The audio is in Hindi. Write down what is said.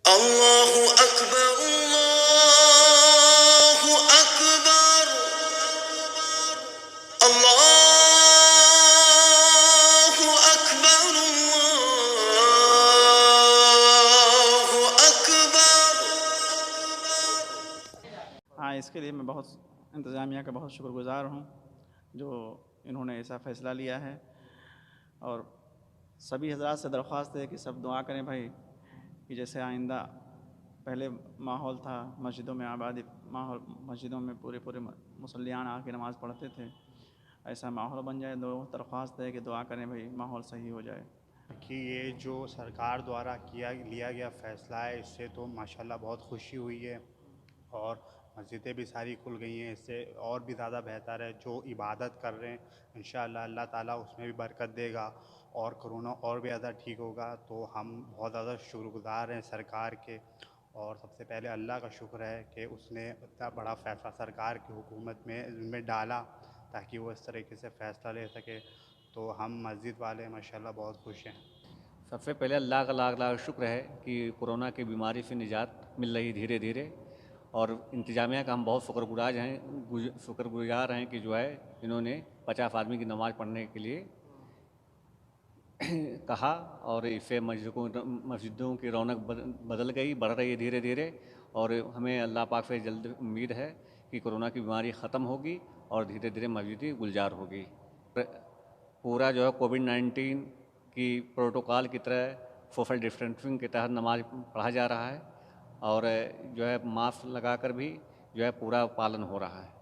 अल्लाहु अकबर, अल्लाहु अकबर, अल्लाहु अकबर, अल्लाहु अकबर। हाँ, इसके लिए मैं बहुत इंतज़ामिया का बहुत शुक्रगुज़ार हूँ जो इन्होंने ऐसा फ़ैसला लिया है। और सभी हज़रात से दरख्वास्त है कि सब दुआ करें भाई कि जैसे आइंदा पहले माहौल था मस्जिदों में आबादी माहौल मस्जिदों में पूरे पूरे मुसल्लियान आके नमाज़ पढ़ते थे, ऐसा माहौल बन जाए। दो दरख्वास्त है कि दुआ करें भाई माहौल सही हो जाए। कि ये जो सरकार द्वारा लिया गया फ़ैसला है, इससे तो माशाल्लाह बहुत खुशी हुई है। और मस्जिदें भी सारी खुल गई हैं, इससे और भी ज़्यादा बेहतर है। जो इबादत कर रहे हैं इंशाअल्लाह अल्लाह ताला उसमें भी बरकत देगा और कोरोना और भी ज़्यादा ठीक होगा। तो हम बहुत ज़्यादा शुक्रगुज़ार हैं सरकार के। और सबसे पहले अल्लाह का शुक्र है कि उसने इतना बड़ा फ़ैसला सरकार की हुकूमत में इनमें डाला ताकि वो इस तरीके से फ़ैसला ले सके। तो हम मस्जिद वाले माशाल्लाह बहुत खुश हैं। सबसे पहले अल्लाह का लाख लाख शुक्र है कि कोरोना की बीमारी से निजात मिल रही धीरे धीरे। और इंतज़ामिया का हम बहुत शुक्रगुजार हैं कि जो है इन्होंने 50 आदमी की नमाज़ पढ़ने के लिए कहा। और इससे मस्जिदों की रौनक बदल गई, बढ़ रही है धीरे धीरे। और हमें अल्लाह पाक से जल्द उम्मीद है कि कोरोना की बीमारी ख़त्म होगी और धीरे धीरे मस्जिदें गुलजार होगी। पूरा जो है कोविड-19 की प्रोटोकॉल की तरह सोशल डिस्टेंसिंग के तहत नमाज पढ़ा जा रहा है और जो है मास्क लगाकर भी जो है पूरा पालन हो रहा है।